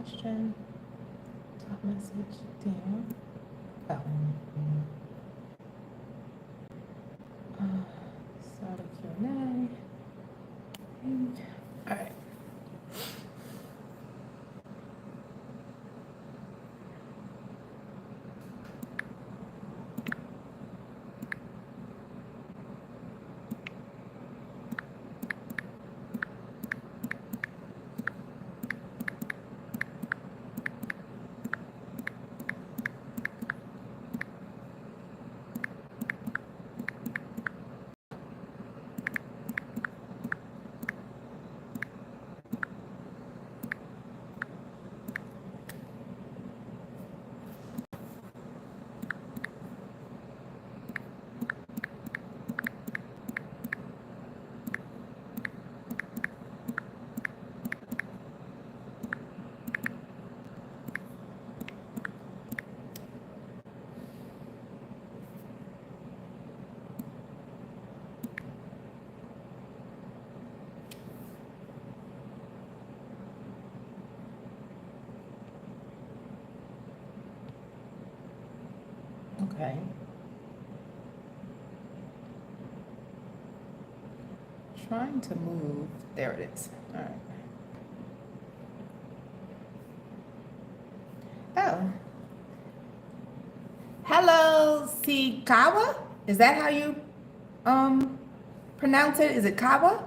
question. Top message down. Oh. Start a Q&A. All right. Okay. Trying to move. There it is. All right. Oh. Hello, Sikawa? Is that how you pronounce it? Is it Kawa?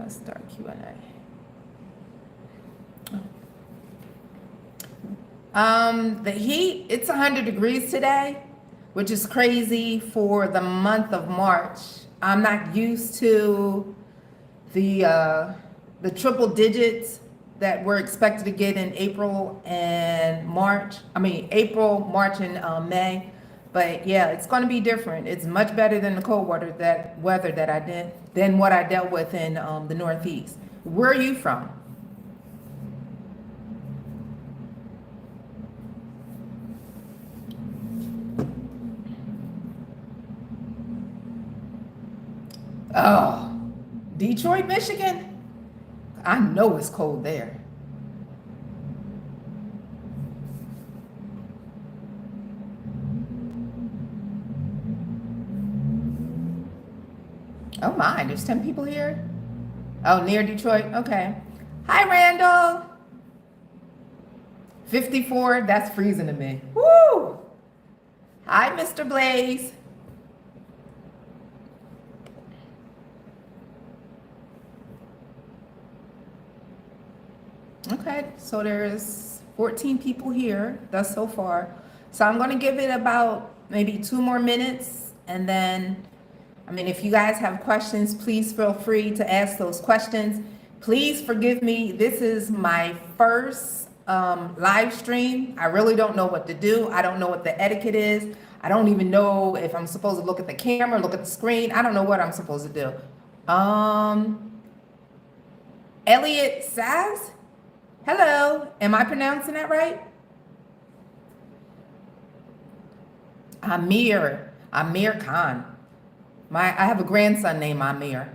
Start Q&A. The heat, it's 100 degrees today, which is crazy for the month of March. I'm not used to the triple digits that we're expected to get in April and March. I mean, April, March, and May. But yeah, it's going to be different. It's much better than the cold weather that I did than what I dealt with in the Northeast. Where are you from? Oh, Detroit, Michigan? I know it's cold there. Oh my, there's 10 people here? Oh, near Detroit? Okay. Hi, Randall. 54, that's freezing to me. Woo! Hi, Mr. Blaze. Okay, so there's 14 people here thus so far. So I'm going to give it about maybe 2 more minutes. And then, I mean, if you guys have questions, please feel free to ask those questions. Please forgive me. This is my first live stream. I really don't know what to do. I don't know what the etiquette is. I don't even know if I'm supposed to look at the camera, look at the screen. I don't know what I'm supposed to do. Elliot Saz? Hello, am I pronouncing that right? Amir Khan. I have a grandson named Amir.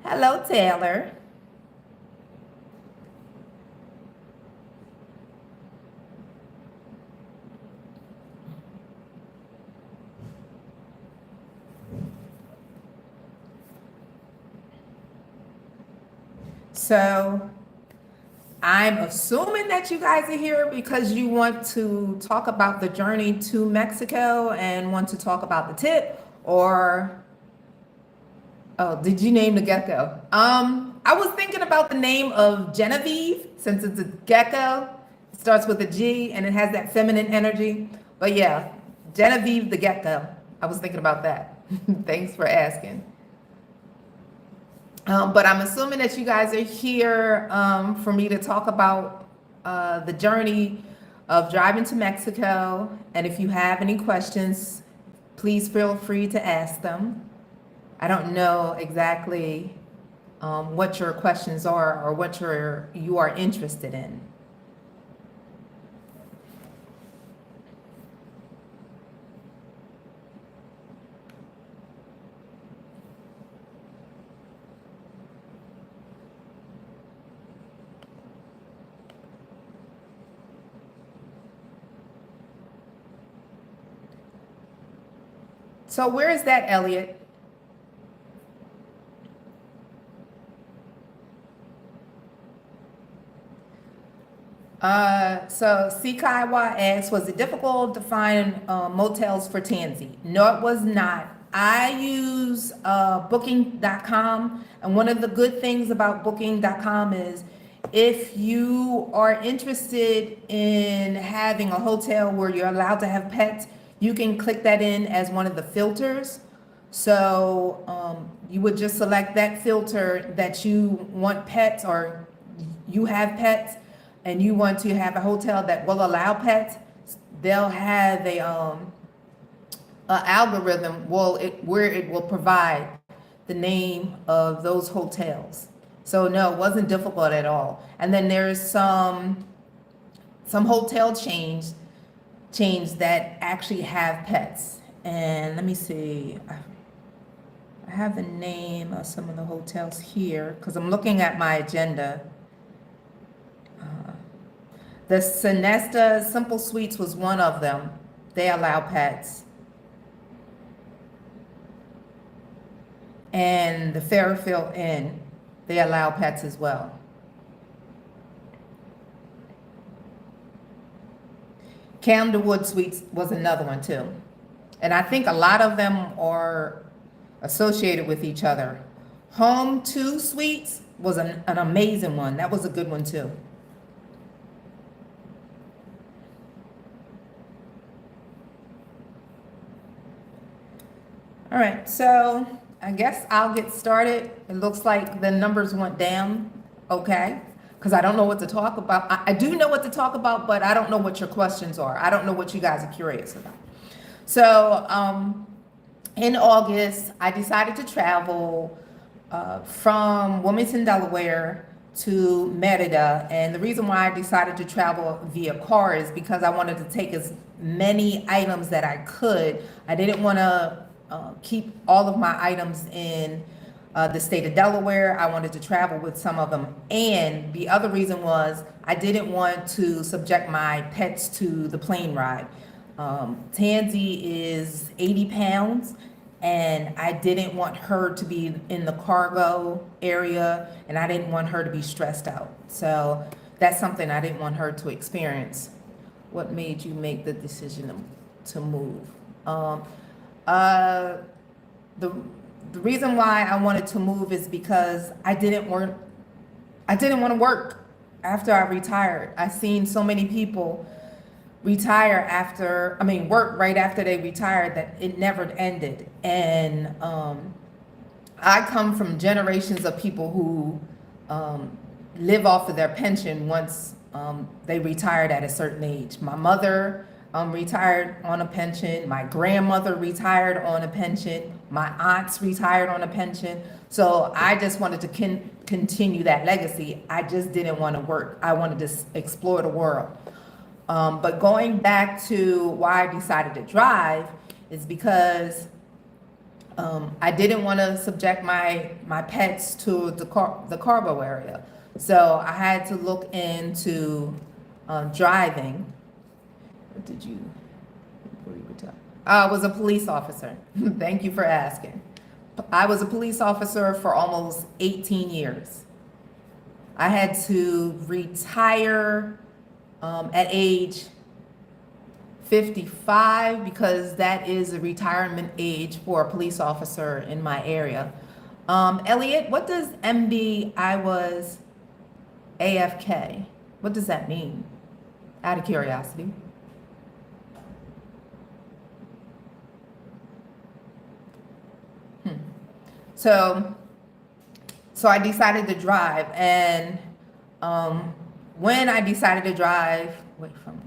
Hello, Taylor. So I'm assuming that you guys are here because you want to talk about the journey to Mexico and want to talk about the tip, or oh, did you name the gecko? I was thinking about the name of Genevieve since it's a gecko. It starts with a G and it has that feminine energy. But yeah, Genevieve the gecko. I was thinking about that. Thanks for asking. But I'm assuming that you guys are here for me to talk about the journey of driving to Mexico. And if you have any questions, please feel free to ask them. I don't know exactly what your questions are or what you are interested in. So where is that, Elliot? So Sikaiwa asks, was it difficult to find motels for Tansy? No, it was not. I use booking.com, and one of the good things about booking.com is if you are interested in having a hotel where you're allowed to have pets, you can click that in as one of the filters. So you would just select that filter that you want pets or you have pets and you want to have a hotel that will allow pets. They'll have a algorithm where it will provide the name of those hotels. So no, it wasn't difficult at all. And then there's some hotel chains that actually have pets. And let me see, I have the name of some of the hotels here because I'm looking at my agenda. The Sonesta Simple Suites was one of them. They allow pets. And the Fairfield Inn, they allow pets as well. Camdenwood Suites was another one too. And I think a lot of them are associated with each other. Home 2 Suites was an amazing one. That was a good one too. All right, so I guess I'll get started. It looks like the numbers went down, okay? Because I don't know what to talk about. I do know what to talk about, but I don't know what your questions are. I don't know what you guys are curious about. So in August, I decided to travel from Wilmington, Delaware to Merida. And the reason why I decided to travel via car is because I wanted to take as many items that I could. I didn't want to keep all of my items in the state of Delaware. I wanted to travel with some of them. And the other reason was I didn't want to subject my pets to the plane ride. Tansy is 80 pounds and I didn't want her to be in the cargo area and I didn't want her to be stressed out. So that's something I didn't want her to experience. What made you make the decision to move? The reason why I wanted to move is because I didn't want to work after I retired. I've seen so many people work right after they retired that it never ended. And I come from generations of people who live off of their pension once they retired at a certain age. My mother retired on a pension. My grandmother retired on a pension. My aunts retired on a pension. So I just wanted to continue that legacy. I just didn't want to work. I wanted to explore the world. But going back to why I decided to drive is because I didn't want to subject my pets to the cargo area. So I had to look into driving. What did you tell? I was a police officer. Thank you for asking. I was a police officer for almost 18 years. I had to retire at age 55 because that is a retirement age for a police officer in my area. Elliot, what does MB I was AFK? What does that mean? Out of curiosity. So I decided to drive, and when I decided to drive, wait from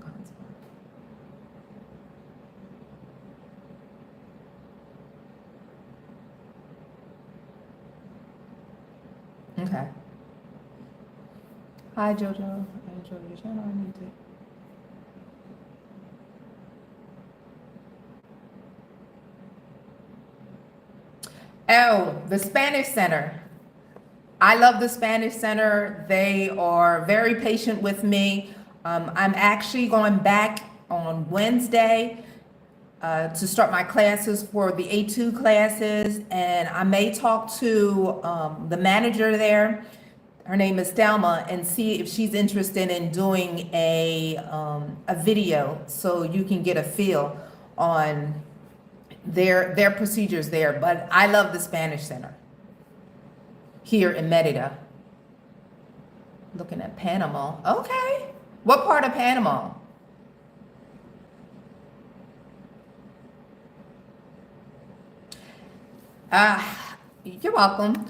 okay. Hi Jojo. I enjoy your channel. I need to. Oh, the Spanish Center. I love the Spanish Center. They are very patient with me. I'm actually going back on Wednesday. to start my classes for the A2 classes, and I may talk to the manager there. Her name is Thelma, and see if she's interested in doing a video so you can get a feel on their procedures there. But I love the Spanish Center here in Merida. Looking at Panama. Okay. What part of Panama? You're welcome.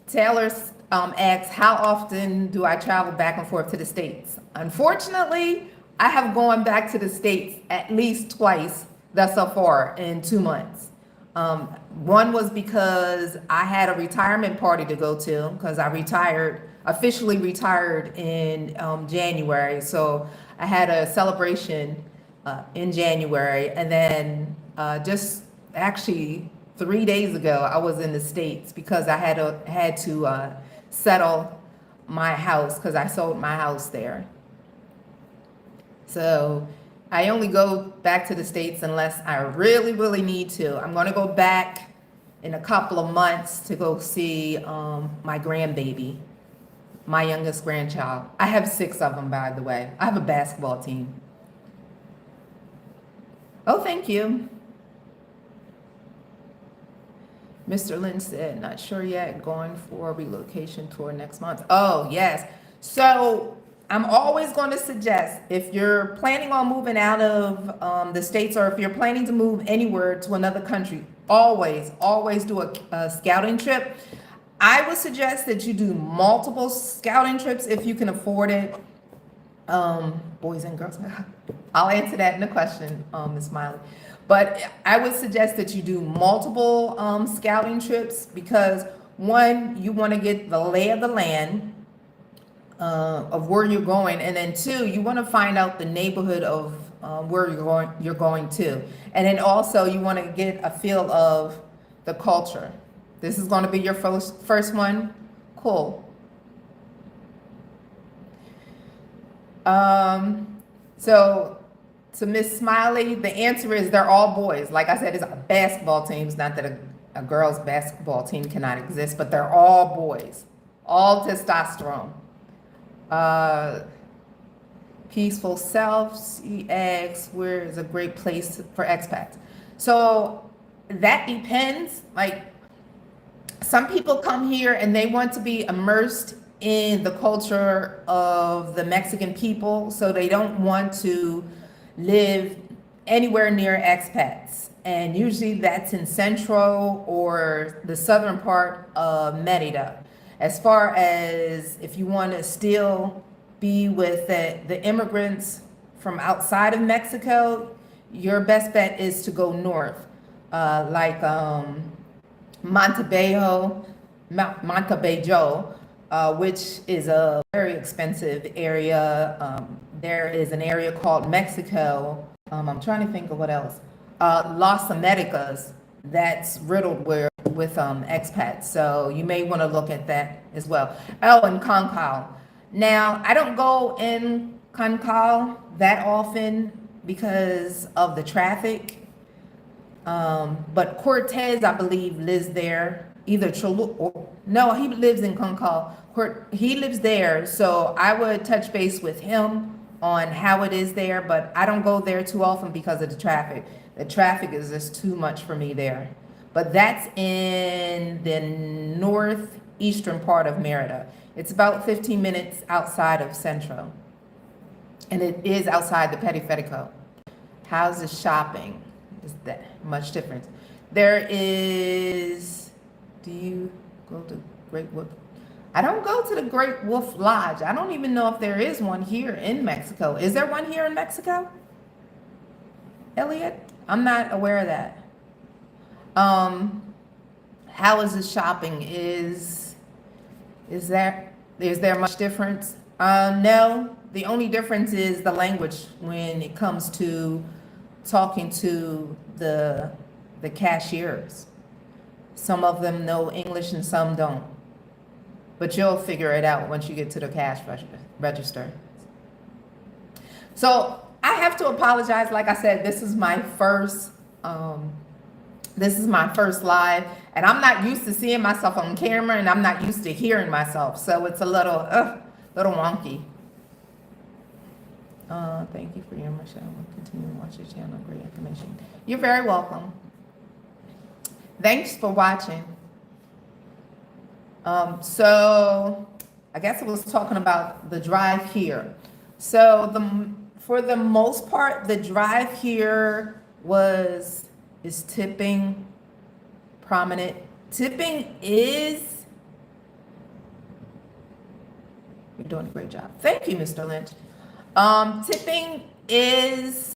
Taylor asks, how often do I travel back and forth to the States? Unfortunately, I have gone back to the States at least twice thus so far in 2 months. One was because I had a retirement party to go to because I officially retired in January. So I had a celebration in January, and then just actually 3 days ago, I was in the States because I had to settle my house because I sold my house there. So I only go back to the States unless I really, really need to. I'm going to go back in a couple of months to go see my grandbaby, my youngest grandchild. I have 6 of them, by the way. I have a basketball team. Oh, thank you. Mr. Lynn said, not sure yet, going for a relocation tour next month. Oh, yes. So I'm always going to suggest, if you're planning on moving out of the States, or if you're planning to move anywhere to another country, always do a scouting trip. I would suggest that you do multiple scouting trips if you can afford it. Boys and girls. I'll answer that in a question, Ms. Smiley. But I would suggest that you do multiple scouting trips because, one, you want to get the lay of the land of where you're going, and then 2, you want to find out the neighborhood of where you're going to, and then also you want to get a feel of the culture. This is going to be your first one. Cool. So to Miss Smiley, the answer is they're all boys. Like I said, it's a basketball team. It's not that a girls' basketball team cannot exist, but they're all boys, all testosterone. Peaceful Self, CX, where is a great place for expats? So that depends. Like, some people come here and they want to be immersed in the culture of the Mexican people, so they don't want to live anywhere near expats. And usually that's in central or the southern part of Merida. As far as if you want to still be with the immigrants from outside of Mexico, your best bet is to go north, like Montebello, which is a very expensive area. There is an area called Mexico. I'm trying to think of what else. Las Americas, that's riddled with expats. So you may want to look at that as well. Oh, and Concal. Now, I don't go in Concal that often because of the traffic. But Cortez, I believe, lives there. Either no, he lives in Concal. He lives there, so I would touch base with him on how it is there, but I don't go there too often because of the traffic. The traffic is just too much for me there. But that's in the northeastern part of Merida. It's about 15 minutes outside of Central. And it is outside the Periférico. How's the shopping? Is that much difference? There is, do you go to Great Wolf? I don't go to the Great Wolf Lodge. I don't even know if there is one here in Mexico. Is there one here in Mexico? Elliot? I'm not aware of that. How is the shopping? Is there much difference? No, the only difference is the language when it comes to talking to the cashiers. Some of them know English and some don't. But you'll figure it out once you get to the cash register. So I have to apologize. Like I said, this is my first live, and I'm not used to seeing myself on camera, and I'm not used to hearing myself, so it's a little wonky. Thank you for your show. We'll continue to watch your channel. Great information. You're very welcome. Thanks for watching. So I guess it was talking about the drive here. So for the most part, the drive here is tipping prominent. Tipping is, you're doing a great job. Thank you, Mr. Lynch. Tipping is,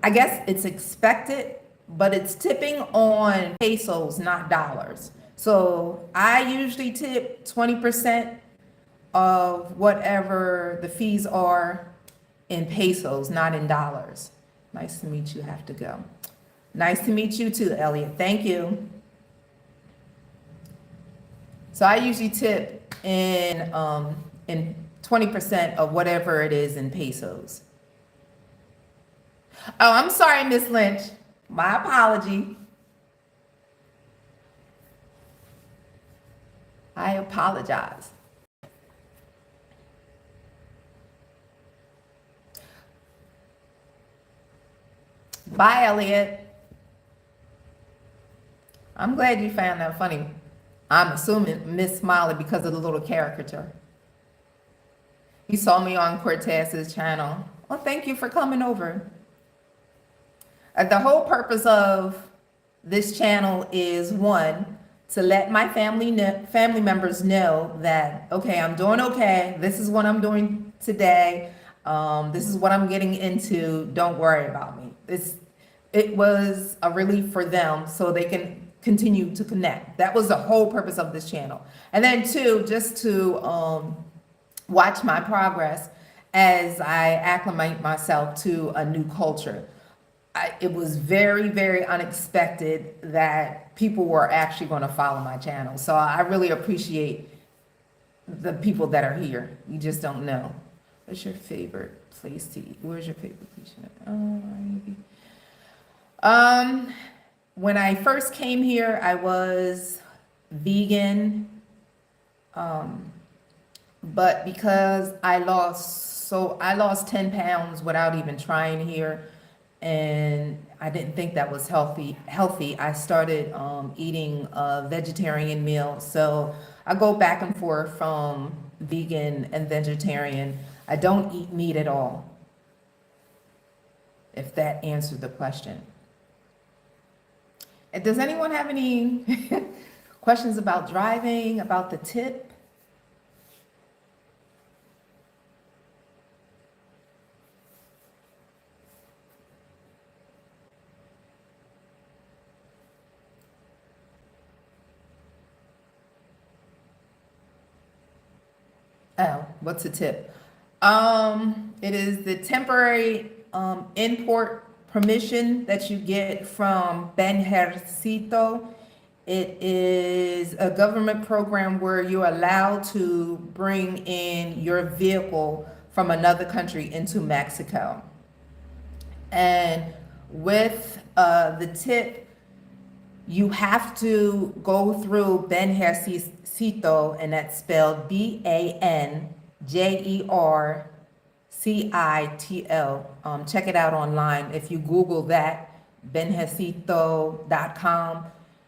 I guess it's expected, but it's tipping on pesos, not dollars. So I usually tip 20% of whatever the fees are in pesos, not in dollars. Nice to meet you. Have to go. Nice to meet you too, Elliot. Thank you. So I usually tip in 20% of whatever it is in pesos. Oh, I'm sorry, Miss Lynch. My apology. I apologize. Bye, Elliot. I'm glad you found that funny. I'm assuming Miss Smiley because of the little caricature. You saw me on Cortez's channel. Well, thank you for coming over. The whole purpose of this channel is, one, to let my family members know that, okay, I'm doing okay. This is what I'm doing today. This is what I'm getting into. Don't worry about me. It was a relief for them so they can continue to connect. That was the whole purpose of this channel. And then two, just to watch my progress as I acclimate myself to a new culture. It was very, very unexpected that people were actually going to follow my channel. So I really appreciate the people that are here. You just don't know. What's your favorite place to eat? Where's your favorite place to eat? When I first came here, I was vegan. But because I lost 10 pounds without even trying here, and I didn't think that was healthy. I started eating a vegetarian meal. So I go back and forth from vegan and vegetarian. I don't eat meat at all, if that answered the question. And does anyone have any questions about driving, about the tip? Oh, what's a tip? It is the temporary import permission that you get from Benjercito. It is a government program where you're allowed to bring in your vehicle from another country into Mexico. And with the tip, you have to go through Benjercito, and that's spelled Benjercitl. Check it out online. If you Google that, benjercito.com,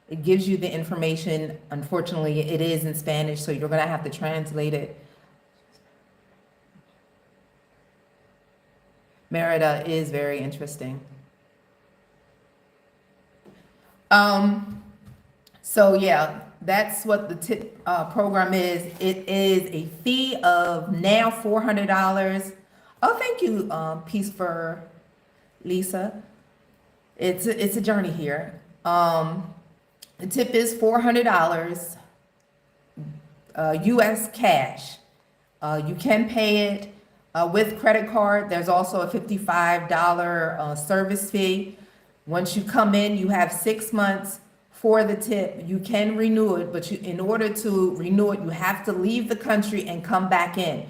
it gives you the information. Unfortunately, it is in Spanish, so you're going to have to translate it. Merida is very interesting. So yeah, that's what the tip program is. It is a fee of now $400. Oh, thank you, Peace for Lisa. It's a journey here. The tip is $400 US cash. You can pay it with credit card. There's also a $55 service fee. Once you come in, you have 6 months for the tip. You can renew it, but in order to renew it, you have to leave the country and come back in.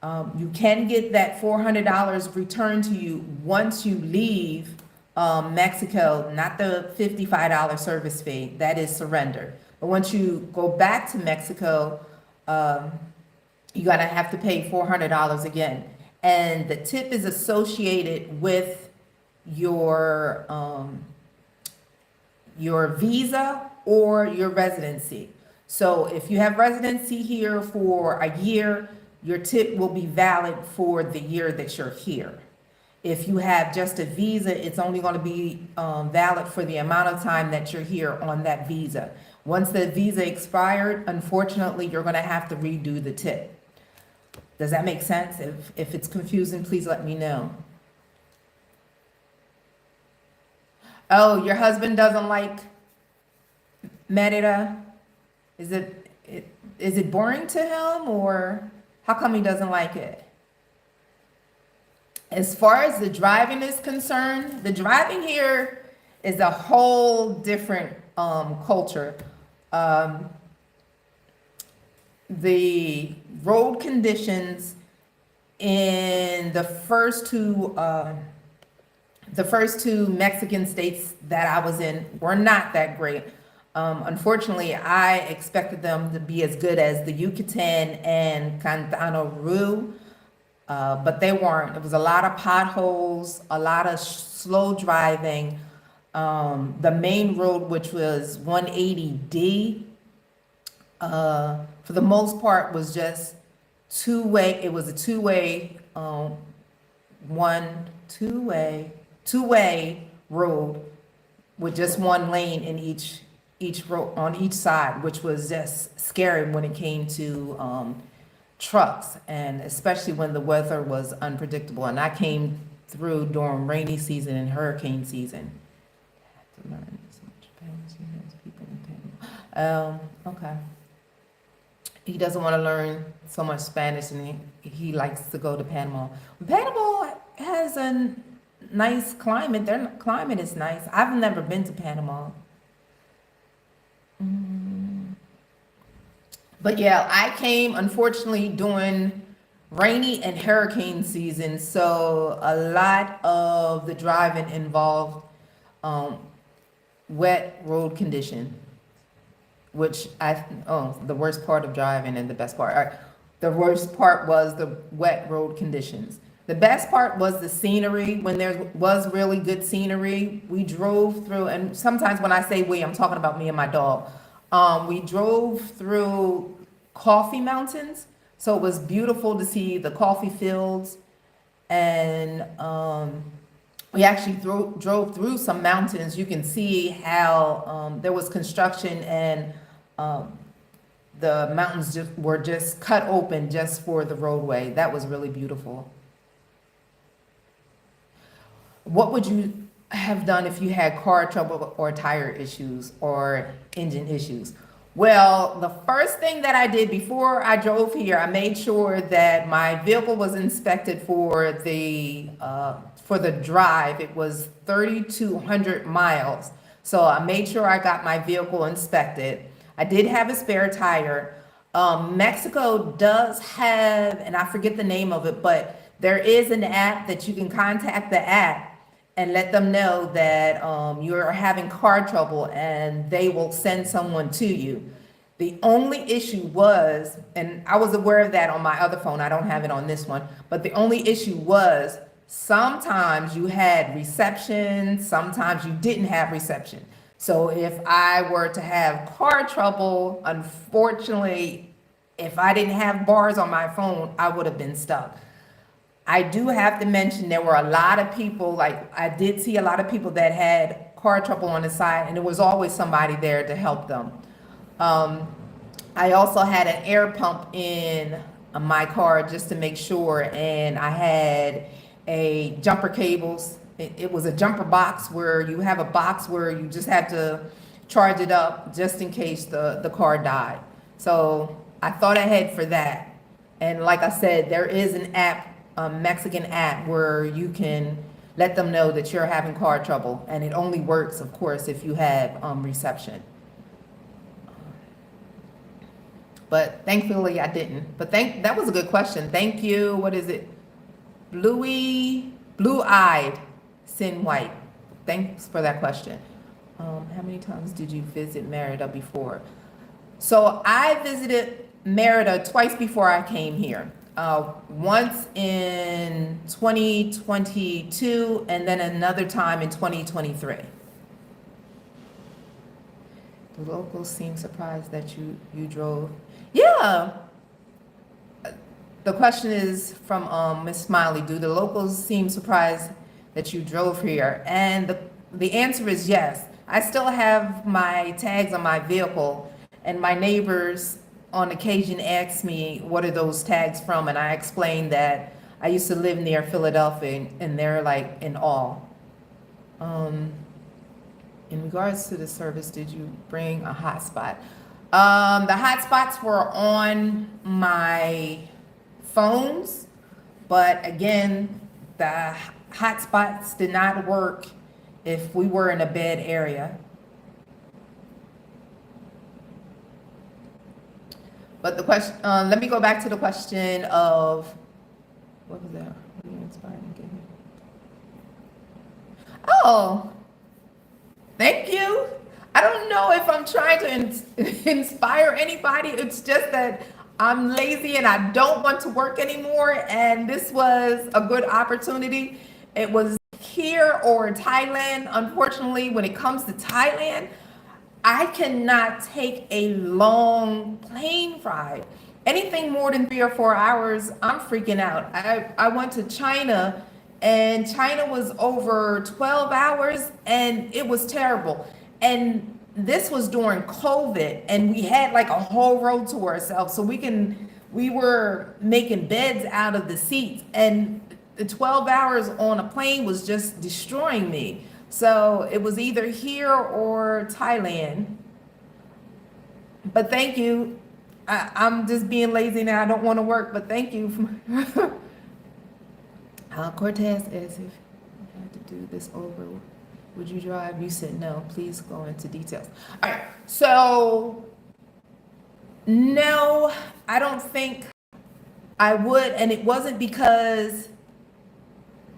You can get that $400 returned to you once you leave Mexico, not the $55 service fee, that is surrender. But once you go back to Mexico, you're gonna have to pay $400 again. And the tip is associated with your visa or your residency. So if you have residency here for a year, your tip will be valid for the year that you're here. If you have just a visa, it's only going to be valid for the amount of time that you're here on that visa. Once the visa expired, unfortunately, you're going to have to redo the tip. Does that make sense? If it's confusing, please let me know. Oh, your husband doesn't like Merida? Is it boring to him, or how come he doesn't like it? As far as the driving is concerned, the driving here is a whole different culture. The road conditions in the first two Mexican states that I was in were not that great. Unfortunately, I expected them to be as good as the Yucatan and Quintana Roo, but they weren't. It was a lot of potholes, a lot of slow driving. The main road, which was 180D, for the most part was just two-way. It was a two-way road with just one lane in each road on each side, which was just scary when it came to trucks, and especially when the weather was unpredictable. And I came through during rainy season and hurricane season. Okay. He doesn't want to learn so much Spanish, and he likes to go to Panama. Panama has a nice climate. Their climate is nice. I've never been to Panama. But yeah, I came unfortunately during rainy and hurricane season, so a lot of the driving involved wet road condition, which the worst part of driving and the best part. All right, the worst part was the wet road conditions. The best part was the scenery. When there was really good scenery, we drove through, and sometimes when I say we, I'm talking about me and my dog. We drove through coffee mountains, so it was beautiful to see the coffee fields, and we actually drove through some mountains. You can see how there was construction, and the mountains were just cut open just for the roadway. That was really beautiful. What would you have done if you had car trouble or tire issues or engine issues? Well, the first thing that I did before I drove here, I made sure that my vehicle was inspected for the drive. It was 3,200 miles. So I made sure I got my vehicle inspected. I did have a spare tire. Mexico does have, and I forget the name of it, but there is an app that you can contact the app and let them know that you're having car trouble, and they will send someone to you. The only issue was, and I was aware of that on my other phone, I don't have it on this one, but the only issue was sometimes you had reception, sometimes you didn't have reception. So if I were to have car trouble, unfortunately, if I didn't have bars on my phone, I would have been stuck. I do have to mention there were a lot of people, like I did see a lot of people that had car trouble on the side, and there was always somebody there to help them. I also had an air pump in my car just to make sure, and I had a jumper cables. It was a jumper box where you have a box where you just have to charge it up just in case the car died. So I thought ahead for that. And like I said, there is an app, a Mexican app, where you can let them know that you're having car trouble, and it only works, of course, if you have reception. but thankfully I didn't. But that was a good question. Thank you. What is it? Blue-eyed Sin White. Thanks for that question. How many times did you visit Merida before? So I visited Merida twice before I came here. Once in 2022 and then another time in 2023. The locals seem surprised that you drove. Yeah. The question is from Miss Smiley. Do the locals seem surprised that you drove here? And the answer is yes. I still have my tags on my vehicle, and my neighbors on occasion ask me, what are those tags from? And I explained that I used to live near Philadelphia, and they're like in awe. In regards to the service, did you bring a hotspot? The hotspots were on my phones, but again, the hotspots did not work if we were in a bad area. But the question, let me go back to the question of, what was that? What are you inspired and giving? Oh, thank you. I don't know if I'm trying to inspire anybody. It's just that I'm lazy and I don't want to work anymore. And this was a good opportunity. It was here or Thailand. Unfortunately, when it comes to Thailand, I cannot take a long plane ride. Anything more than 3 or 4 hours, I'm freaking out. I went to China, and China was over 12 hours, and it was terrible. And this was during COVID, and we had like a whole road to ourselves, so we were making beds out of the seats, and the 12 hours on a plane was just destroying me. So it was either here or Thailand. But thank you. I'm just being lazy now. I don't want to work, but thank you. Cortez asked if you had to do this over, would you drive? You said no. Please go into details. All right. So, no, I don't think I would. And it wasn't because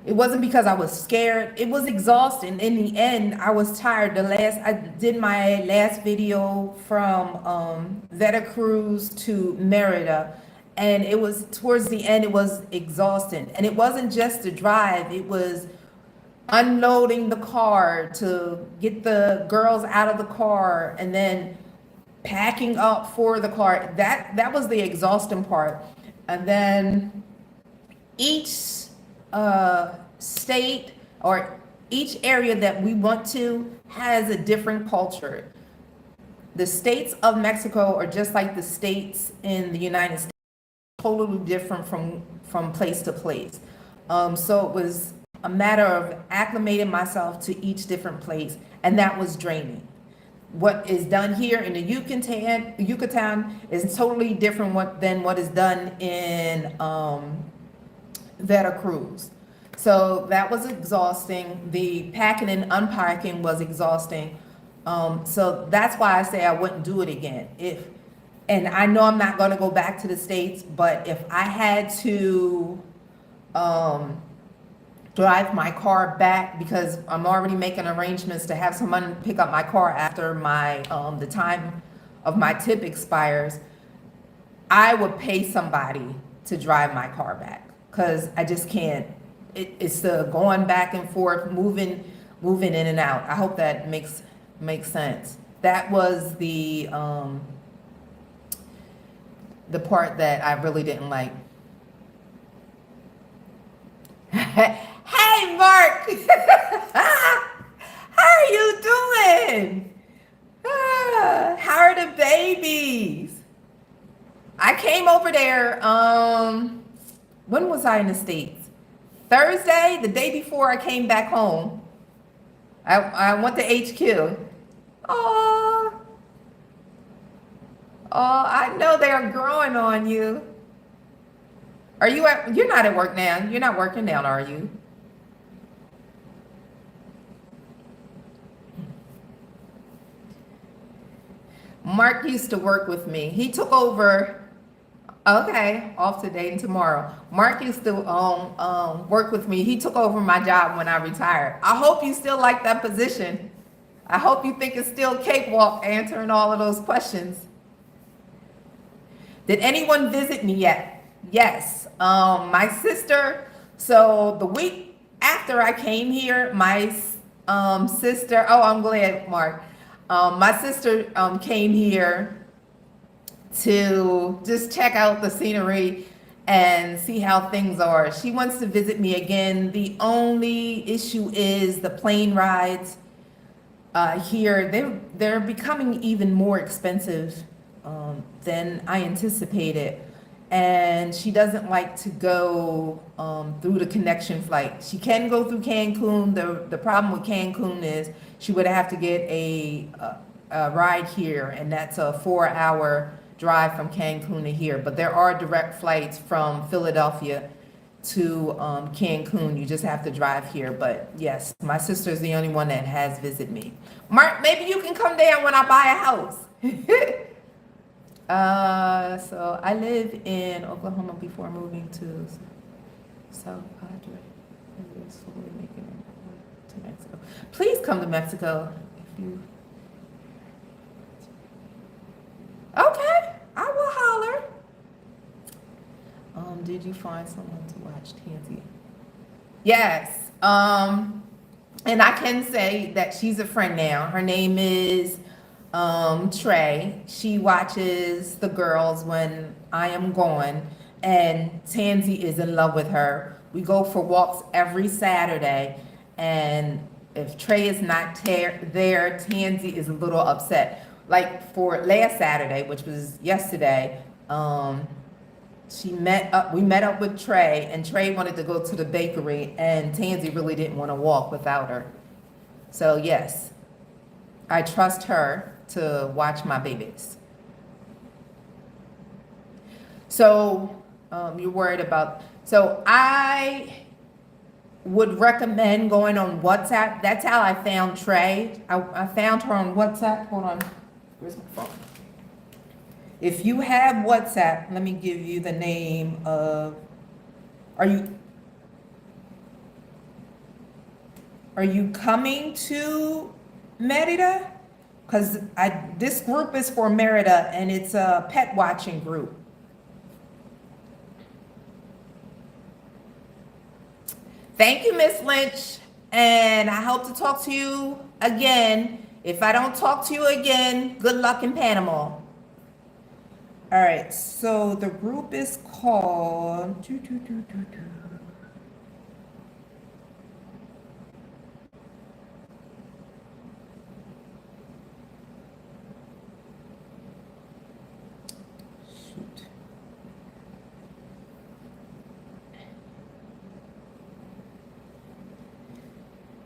I was scared. It was exhausting. In the end, I was tired. I did my last video from Veracruz to Merida, and it was towards the end, it was exhausting. And it wasn't just the drive, it was unloading the car to get the girls out of the car and then packing up for the car. That was the exhausting part. And then each state or each area that we went to has a different culture. The states of Mexico are just like the states in the United States, totally different from place to place. So it was a matter of acclimating myself to each different place, and that was draining. What is done here in the Yucatan is totally different than what is done in Veracruz. So that was exhausting. The packing and unpacking was exhausting. So that's why I say I wouldn't do it again. And I know I'm not going to go back to the States, but if I had to drive my car back, because I'm already making arrangements to have someone pick up my car after the time of my tip expires, I would pay somebody to drive my car back, because I just can't. It's the going back and forth, moving in and out. I hope that makes sense. That was the part that I really didn't like. Hey, Mark! How are you doing? How are the babies? I came over there, when was I in the States? Thursday, the day before I came back home. I went to HQ. Oh, I know they're growing on you. You're not at work now. You're not working now, are you? Mark used to work with me. He took over. Okay, off today and tomorrow. Mark used to work with me. He took over my job when I retired. I hope you still like that position. I hope you think it's still cakewalk answering all of those questions. Did anyone visit me yet? Yes. My sister. So the week after I came here, my sister. Oh, I'm glad, Mark. My sister came here to just check out the scenery and see how things are. She wants to visit me again. The only issue is the plane rides here. They're becoming even more expensive than I anticipated. And she doesn't like to go through the connection flight. She can go through Cancun. The problem with Cancun is she would have to get a ride here, and that's a 4-hour drive from Cancun to here. But there are direct flights from Philadelphia to Cancun. You just have to drive here. But yes, my sister's the only one that has visited me. Mark, maybe you can come down when I buy a house. So I lived in Oklahoma before moving to South Padre. Slowly making it to Mexico. Please come to Mexico if you. Okay, I will holler. Did you find someone to watch Tansy? Yes. And I can say that she's a friend now. Her name is Trey. She watches the girls when I am gone, and Tansy is in love with her. We go for walks every Saturday, and if Trey is not there, Tansy is a little upset. Like for last Saturday, which was yesterday, we met up with Trey, and Trey wanted to go to the bakery, and Tansy really didn't want to walk without her. So yes, I trust her to watch my babies. So you're worried about, so I would recommend going on WhatsApp. That's how I found Trey. I found her on WhatsApp. Hold on, where's my phone? If you have WhatsApp, let me give you the name of, are you coming to Merida? Because this group is for Merida, and it's a pet watching group. Thank you, Miss Lynch, and I hope to talk to you again. If I don't talk to you again, good luck in Panama. All right, so the group is called. Shoot.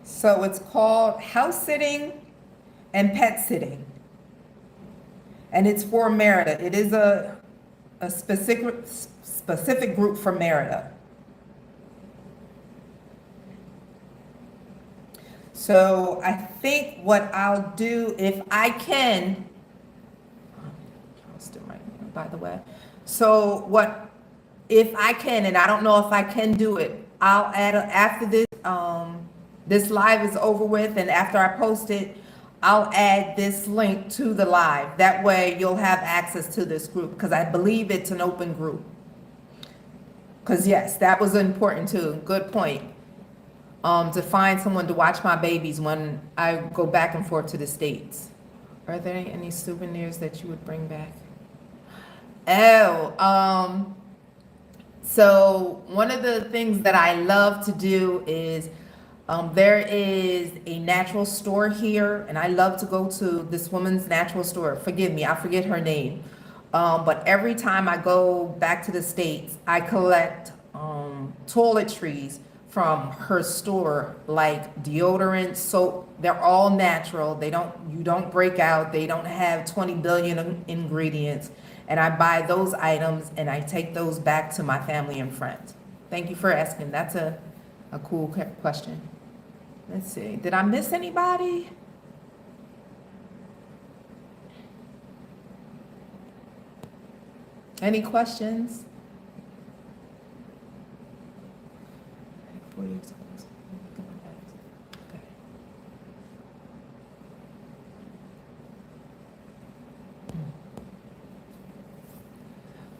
So it's called House Sitting and Pet Sitting. And it's for Merida. It is a specific group for Merida. So I think what I'll do, if I can, by the way. So what, if I can, and I don't know if I can do it, I'll add, after this live is over with, and after I post it, I'll add this link to the live. That way you'll have access to this group, because I believe it's an open group. Because yes, that was important too. Good point. To find someone to watch my babies when I go back and forth to the States. Are there any souvenirs that you would bring back? Oh, so one of the things that I love to do is, there is a natural store here, and I love to go to this woman's natural store. Forgive me, I forget her name. But every time I go back to the States, I collect toiletries from her store, like deodorant, soap. They're all natural. You don't break out. They don't have 20 billion ingredients. And I buy those items, and I take those back to my family and friends. Thank you for asking. That's a cool question. Let's see. Did I miss anybody? Any questions? Okay.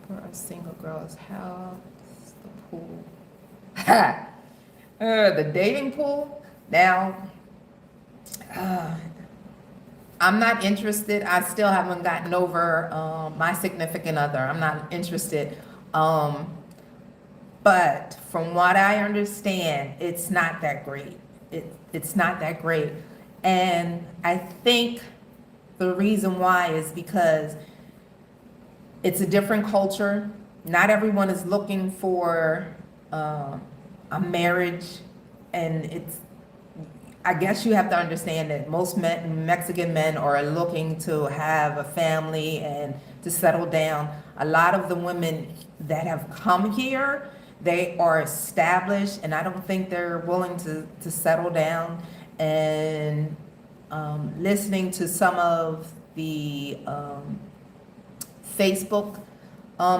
For a single girl's house, the pool. The dating pool. Now, uh, I'm not interested. I still haven't gotten over my significant other. I'm not interested. Um, but from what I understand, it's not that great. It's not that great. And I think the reason why is because it's a different culture. Not everyone is looking for a marriage, and I guess you have to understand that most Mexican men are looking to have a family and to settle down. A lot of the women that have come here, they are established, and I don't think they're willing to settle down. And listening to some of the Facebook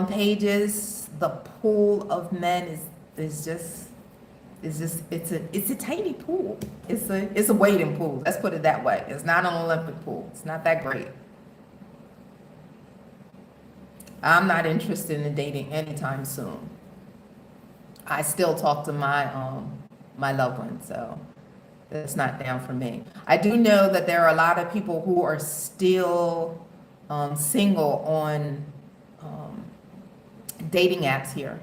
pages, the pool of men is just it's a tiny pool. It's a wading pool. Let's put it that way. It's not an Olympic pool. It's not that great. I'm not interested in dating anytime soon. I still talk to my loved one, so that's not down for me. I do know that there are a lot of people who are still single on dating apps here.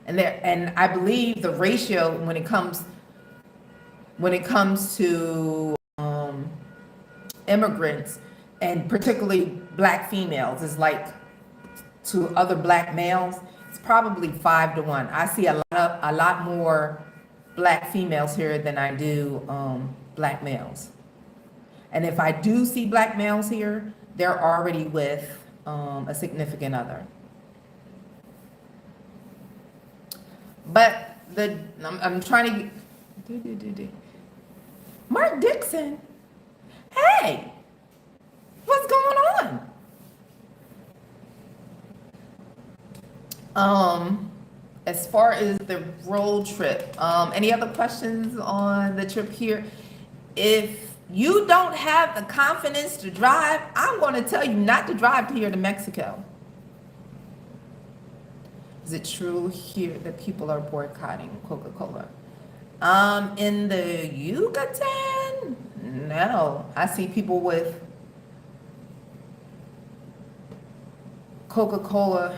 And I believe the ratio when it comes to immigrants, and particularly black females, is like to other black males, it's probably 5 to 1. I see a lot more black females here than I do black males. And if I do see black males here, they're already with a significant other. But I'm trying to Mark Dixon. Hey, what's going on? As far as the road trip, any other questions on the trip here? If you don't have the confidence to drive, I'm going to tell you not to drive here to Mexico. Is it true here that people are boycotting Coca-Cola? In the Yucatan, no. I see people with Coca-Cola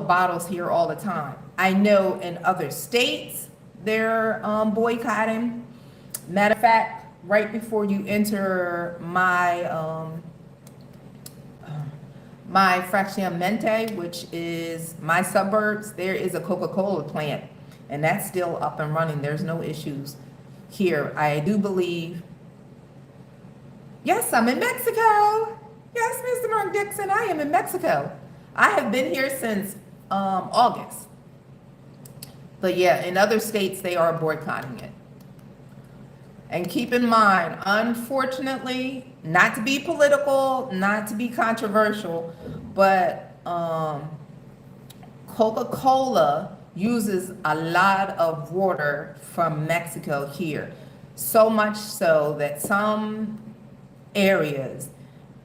bottles here all the time. I know in other states they're boycotting. Matter of fact, right before you enter my fraccionamiento, which is my suburbs, there is a Coca-Cola plant, and that's still up and running. There's no issues here. I do believe, yes, I'm in Mexico. Yes, Mr. Mark Dixon, I am in Mexico. I have been here since August. But yeah, in other states, they are boycotting it. And keep in mind, unfortunately, not to be political, not to be controversial, but Coca-Cola uses a lot of water from Mexico here. So much so that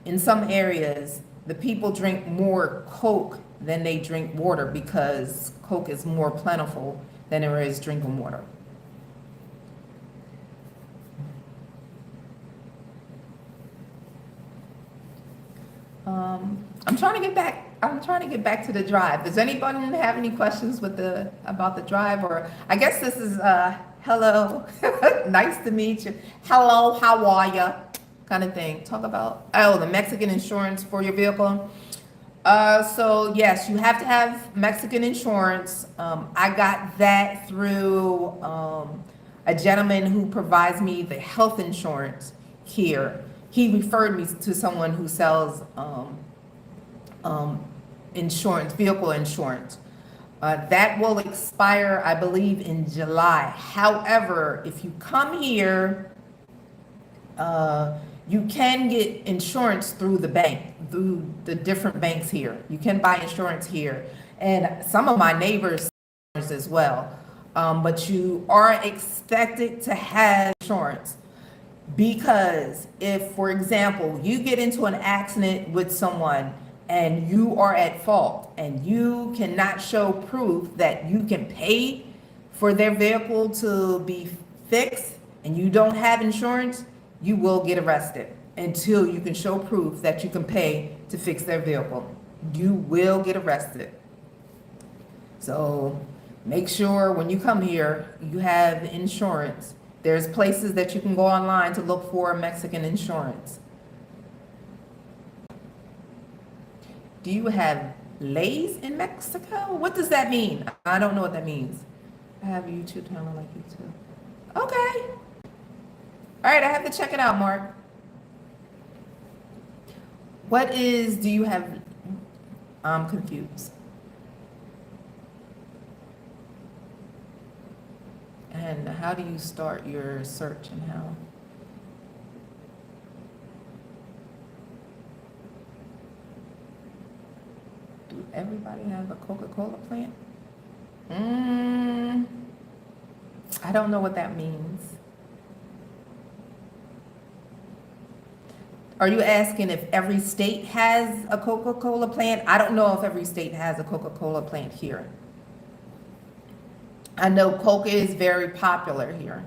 in some areas, the people drink more Coke than they drink water because Coke is more plentiful than there is drinking water. I'm trying to get back to the drive. Does anybody have any questions about the drive? Or I guess this is hello, nice to meet you. Hello, how are you? Kind of thing. Talk about the Mexican insurance for your vehicle. So yes, you have to have Mexican insurance. I got that through a gentleman who provides me the health insurance here. He referred me to someone who sells insurance, vehicle insurance. That will expire, I believe, in July. However, if you come here, You can get insurance through the bank, through the different banks here. You can buy insurance here. And some of my neighbors as well. But you are expected to have insurance because if, for example, you get into an accident with someone and you are at fault and you cannot show proof that you can pay for their vehicle to be fixed and you don't have insurance, you will get arrested until you can show proof that you can pay to fix their vehicle. You will get arrested. So make sure when you come here, you have insurance. There's places that you can go online to look for Mexican insurance. Do you have Lays in Mexico? What does that mean? I don't know what that means. I have a YouTube channel like you too. Okay. All right, I have to check it out, Mark. Do you have, I'm confused. And how do you start your search and how? Do everybody have a Coca-Cola plant? I don't know what that means. Are you asking if every state has a Coca-Cola plant? I don't know if every state has a Coca-Cola plant here. I know Coke is very popular here.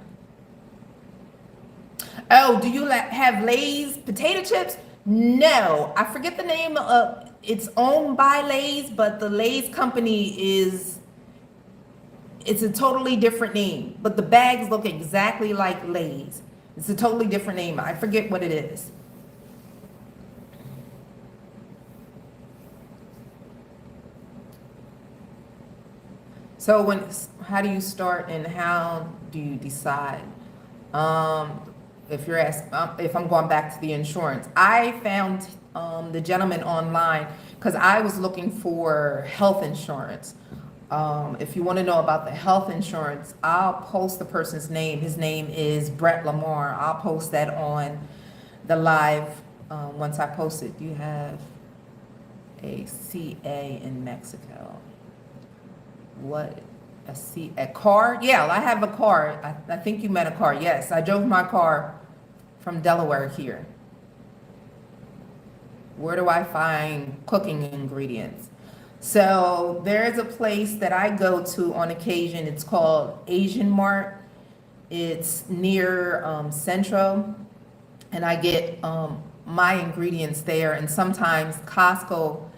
Oh, do you have Lay's potato chips? No, I forget the name of, it's owned by Lay's, but the Lay's company it's a totally different name, but the bags look exactly like Lay's. It's a totally different name. I forget what it is. So how do you start and how do you decide? If you're if I'm going back to the insurance, I found the gentleman online because I was looking for health insurance. If you want to know about the health insurance, I'll post the person's name. His name is Brett Lamar. I'll post that on the live once I post it. You have a CA in Mexico. What? A car? Yeah, I have a car. I think you meant a car. Yes, I drove my car from Delaware here. Where do I find cooking ingredients? So there's a place that I go to on occasion. It's called Asian Mart. It's near Centro, and I get my ingredients there. And sometimes Costco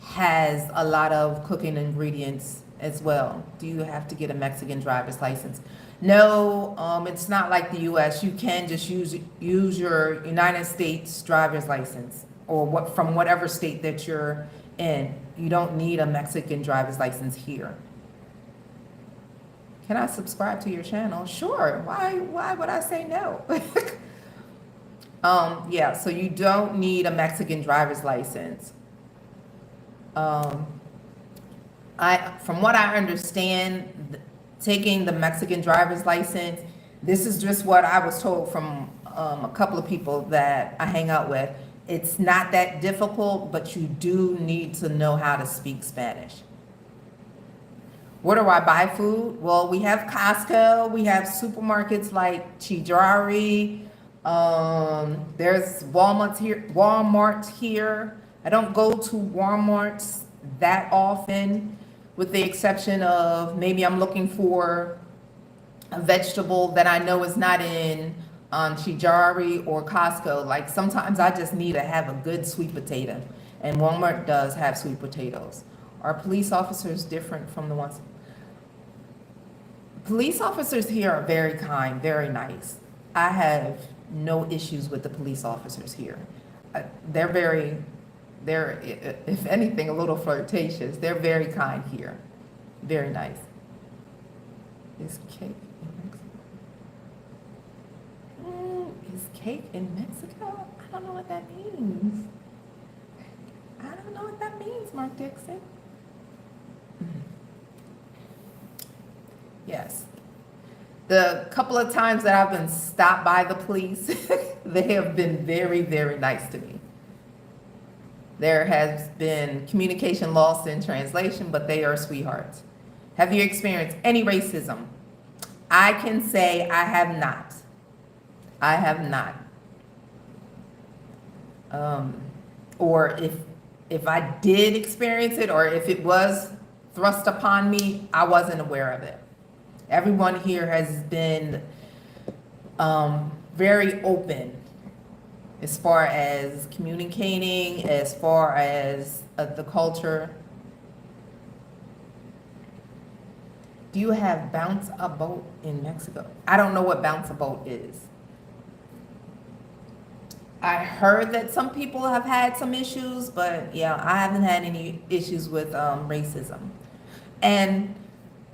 has a lot of cooking ingredients as well. Do you have to get a Mexican driver's license? No, it's not like the U.S. You can just use your United States driver's license or from whatever state that you're in. You don't need a Mexican driver's license here. Can I subscribe to your channel? Sure. Why would I say no? Yeah, so you don't need a Mexican driver's license. From what I understand, taking the Mexican driver's license, this is just what I was told from a couple of people that I hang out with. It's not that difficult, but you do need to know how to speak Spanish. Where do I buy food? Well, we have Costco. We have supermarkets like Chijari. There's Walmart here. I don't go to Walmarts that often, with the exception of maybe I'm looking for a vegetable that I know is not in Chijari or Costco. Like sometimes I just need to have a good sweet potato, and Walmart does have sweet potatoes. Are police officers different from the ones? Police officers here are very kind, very nice. I have no issues with the police officers here. They're, if anything, a little flirtatious. They're very kind here. Very nice. Is cake in Mexico? Is cake in Mexico? I don't know what that means. I don't know what that means, Mark Dixon. Yes. The couple of times that I've been stopped by the police, They have been very, very nice to me. There has been communication lost in translation, but they are sweethearts. Have you experienced any racism? I can say I have not. I have not. Or if I did experience it, or if it was thrust upon me, I wasn't aware of it. Everyone here has been very open as far as communicating, as far as the culture. Do you have bounce a boat in Mexico? I don't know what bounce a boat is. I heard that some people have had some issues, but yeah, I haven't had any issues with racism. And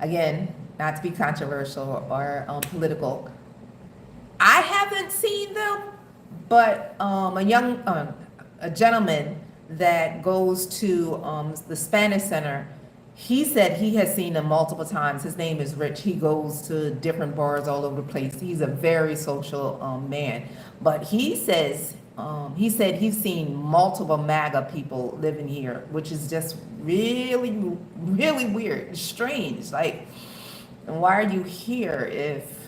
again, not to be controversial or political, I haven't seen them, but a gentleman that goes to the Spanish Center, he said he has seen them multiple times. His name is Rich. He goes to different bars all over the place. He's a very social man. But he said he's seen multiple MAGA people living here, which is just really, really weird, strange. Like, why are you here if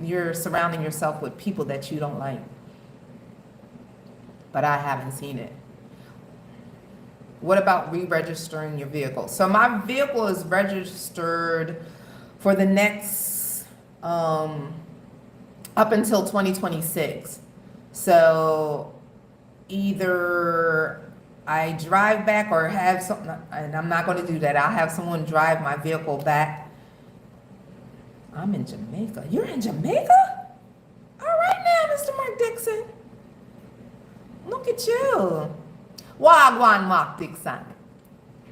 you're surrounding yourself with people that you don't like? But I haven't seen it. What about re-registering your vehicle? So my vehicle is registered for the next, up until 2026. So either I drive back or have something, and I'm not going to do that. I'll have someone drive my vehicle back. I'm in Jamaica. You're in Jamaica? All right now, Mr. Mark Dixon. Look at you. Wagwan Mark Dixon.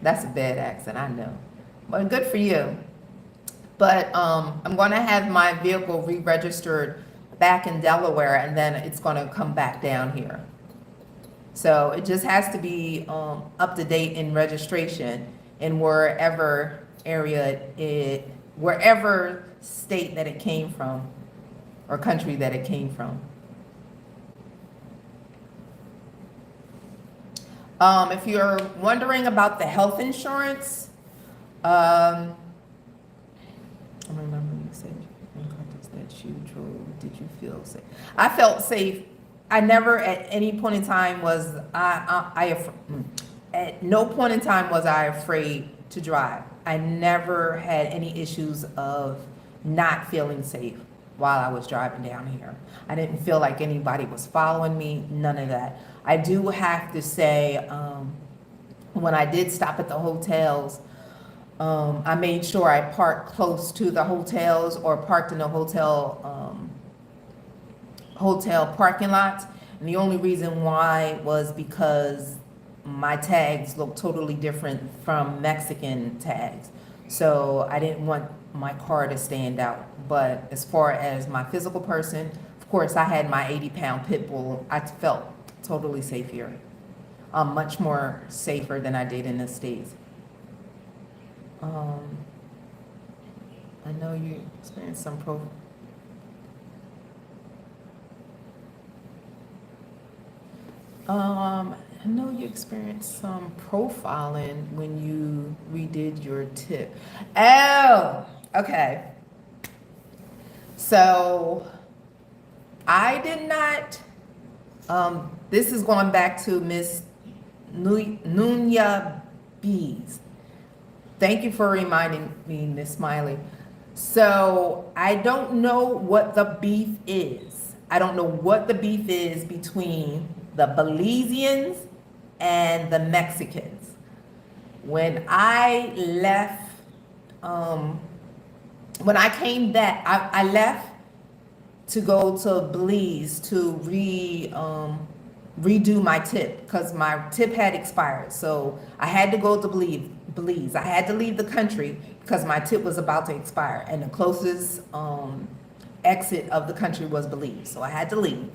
That's a bad accent, I know. But good for you. But I'm going to have my vehicle re-registered back in Delaware, and then it's going to come back down here. So it just has to be up to date in registration in wherever wherever state that it came from or country that it came from. If you're wondering about the health insurance, I remember you said that you drove. Did you feel safe? I felt safe. I never at any point in time was at no point in time was I afraid to drive. I never had any issues of not feeling safe while I was driving down here. I didn't feel like anybody was following me, none of that. I do have to say, when I did stop at the hotels, I made sure I parked close to the hotels or parked in the hotel parking lots. And the only reason why was because my tags look totally different from Mexican tags. So I didn't want my car to stand out. But as far as my physical person, of course, I had my 80-pound pit bull. I felt totally safe here. Much more safer than I did in the States. I know you experienced some I know you experienced some profiling when you redid your tip. Oh, okay. So I did not, this is going back to Miss Nunya Bees. Thank you for reminding me, Miss Smiley. So I don't know what the beef is. I don't know what the beef is between the Belizeans and the Mexicans. When I left, when I came back, I left to go to Belize to redo my tip because my tip had expired. So I had to go to Belize. I had to leave the country because my tip was about to expire, and the closest exit of the country was Belize. So I had to leave.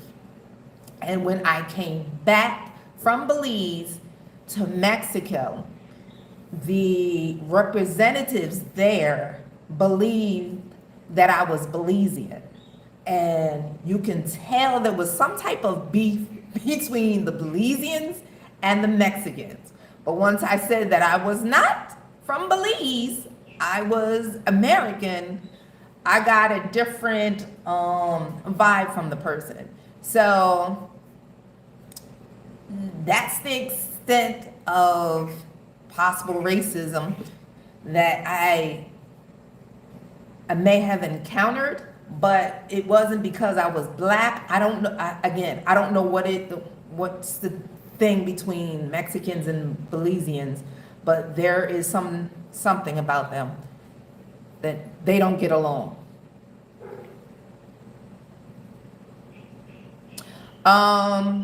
And when I came back from Belize to Mexico, the representatives there believed that I was Belizean. And you can tell there was some type of beef between the Belizeans and the Mexicans. But once I said that I was not from Belize, I was American, I got a different vibe from the person. So that's the extent of possible racism that I may have encountered, but it wasn't because I was black. I don't know. I don't know what's the thing between Mexicans and Belizeans, but there is something about them that they don't get along.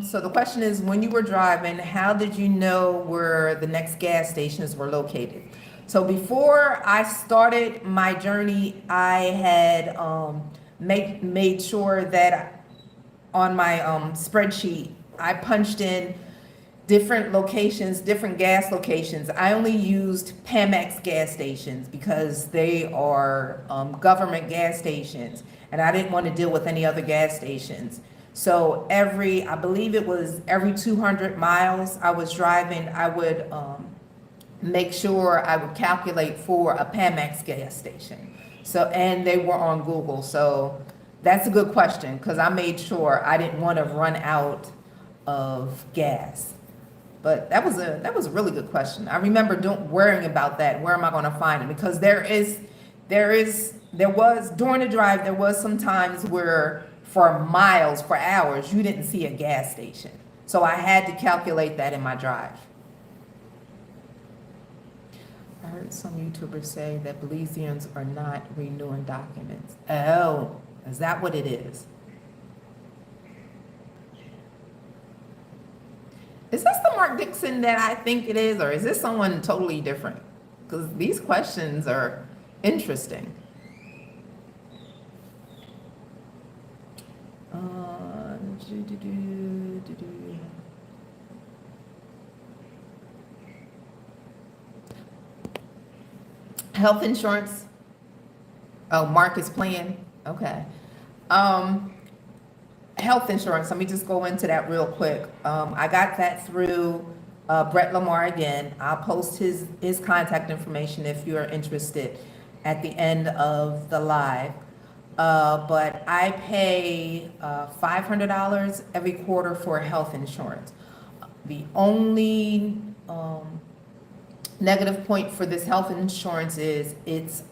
So the question is, when you were driving, how did you know where the next gas stations were located? So before I started my journey, I had made sure that on my spreadsheet, I punched in different locations, different gas locations. I only used Pemex gas stations because they are government gas stations, and I didn't want to deal with any other gas stations. So I believe it was every 200 miles I was driving, I would make sure I would calculate for a Pemex gas station. So, and they were on Google. So that's a good question because I made sure I didn't want to run out of gas. But that was a really good question. I remember worrying about that. Where am I going to find it? Because there was during the drive, there was some times where for miles, for hours, you didn't see a gas station. So I had to calculate that in my drive. I heard some YouTubers say that Belizeans are not renewing documents. Oh, is that what it is? Is this the Mark Dixon that I think it is, or is this someone totally different? Because these questions are interesting. Health insurance. Oh, Mark is playing. Okay. Health insurance. Let me just go into that real quick. I got that through Brett.l again. I'll post his contact information if you're interested at the end of the live. But I pay $500 every quarter for health insurance. The only negative point for this health insurance is it's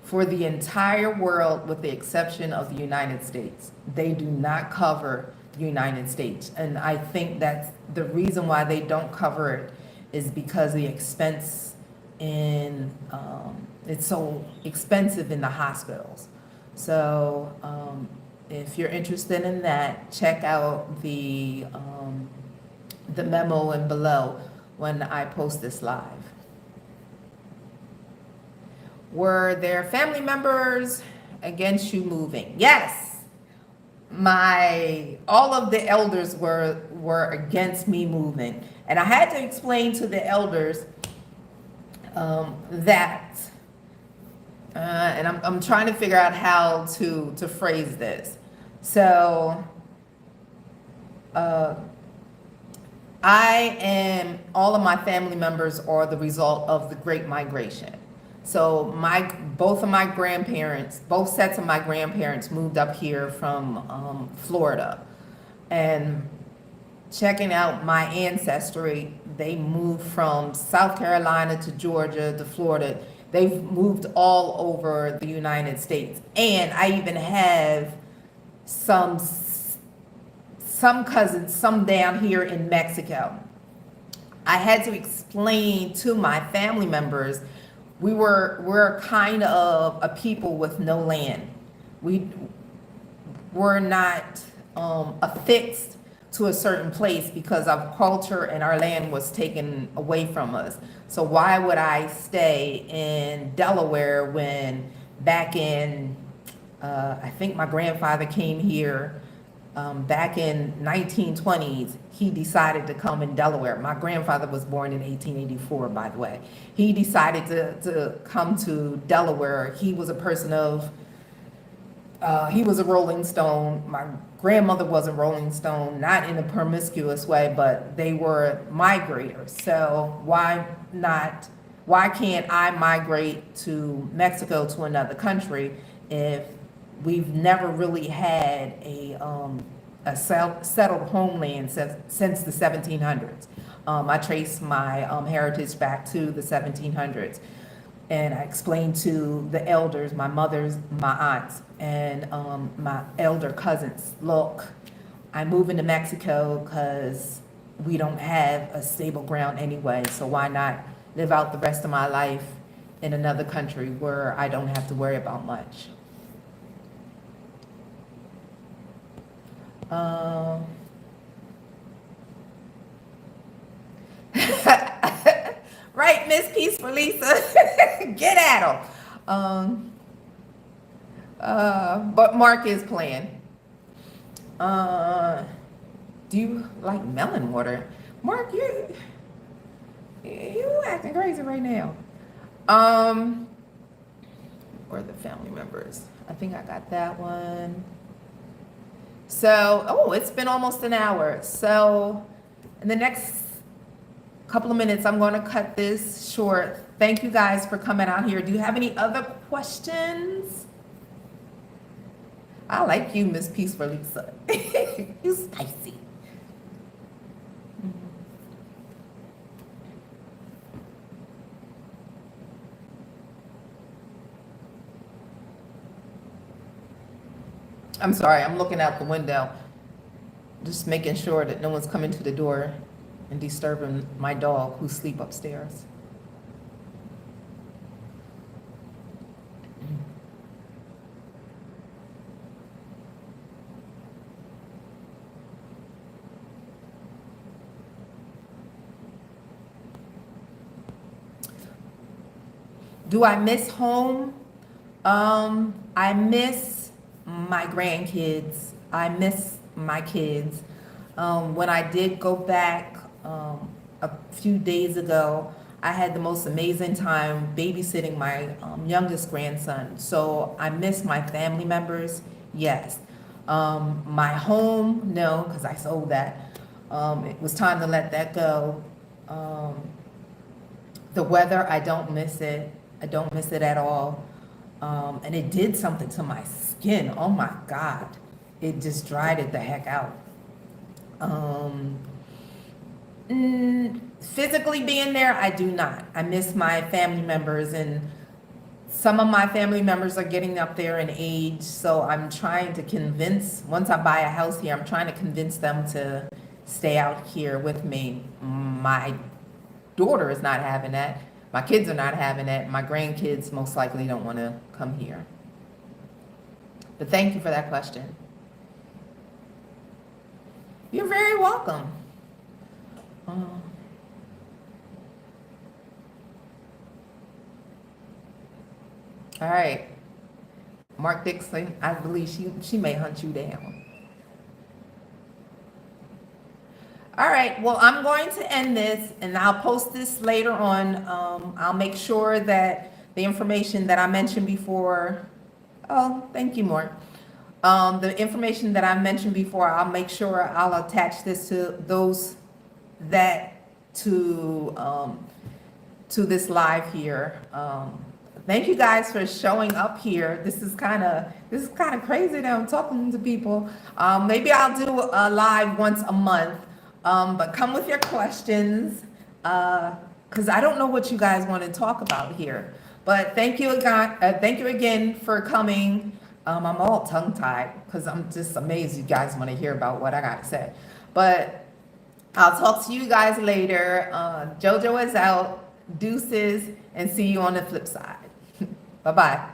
for the entire world with the exception of the United States. They do not cover the United States. And I think that's the reason why they don't cover it is because the expense in, it's so expensive in the hospitals. So if you're interested in that, check out the memo and below when I post this live. Were there family members against you moving? Yes. All of the elders were against me moving. And I had to explain to the elders that, and I'm trying to figure out how to phrase this. So, all of my family members are the result of the Great Migration. So both sets of my grandparents moved up here from Florida. And checking out my ancestry, they moved from South Carolina to Georgia to Florida. They've moved all over the United States. And I even have some cousins, some down here in Mexico. I had to explain to my family members, we're kind of a people with no land. We're not affixed to a certain place because our culture and our land was taken away from us. So why would I stay in Delaware when back in, I think my grandfather came here back in 1920s, he decided to come in Delaware. My grandfather was born in 1884, by the way. He decided to come to Delaware. He was a person of He was a Rolling Stone. My grandmother was a Rolling Stone, not in a promiscuous way, but they were migrators. So why not? Why can't I migrate to Mexico, to another country, if we've never really had a settled homeland since the 1700s? I trace my heritage back to the 1700s. And I explained to the elders, my aunts, and my elder cousins, look, I'm moving to Mexico because we don't have a stable ground anyway. So why not live out the rest of my life in another country where I don't have to worry about much? Um, right, Miss Peaceful Lisa, get at them. Um, but Mark is playing. Uh, do you like melon water? Mark, you acting crazy right now. Um, or the family members. I think I got that one. So, oh, it's been almost an hour. So, in the next couple of minutes, I'm going to cut this short. Thank you guys for coming out here. Do you have any other questions? I like you, Miss Peaceful Lisa. You spicy. I'm sorry, I'm looking out the window, just making sure that no one's coming to the door and disturbing my dog who's asleep upstairs. Do I miss home? I miss my grandkids. I miss my kids. When I did go back a few days ago, I had the most amazing time babysitting my youngest grandson. So I miss my family members, yes. My home, no, because I sold that. It was time to let that go. The weather, I don't miss it. I don't miss it at all. And it did something to my skin. Oh my God. It just dried it the heck out. Physically being there, I do not. I miss my family members, and some of my family members are getting up there in age. So I'm trying to convince, once I buy a house here, I'm trying to convince them to stay out here with me. My daughter is not having that. My kids are not having that. My grandkids most likely don't want to come here. But thank you for that question. You're very welcome. All right. Mark Dixon, I believe she may hunt you down. All right, well, I'm going to end this and I'll post this later on. I'll make sure that the information that I mentioned before, oh, thank you, Mark. The information that I mentioned before, I'll make sure I'll attach this to those that to this live here. Thank you guys for showing up here. This is kind of crazy that I'm talking to people. Maybe I'll do a live once a month. But come with your questions, because I don't know what you guys want to talk about here. But thank you again for coming. I'm all tongue-tied because I'm just amazed you guys want to hear about what I got to say. But I'll talk to you guys later. Jojo is out. Deuces, and see you on the flip side. Bye-bye.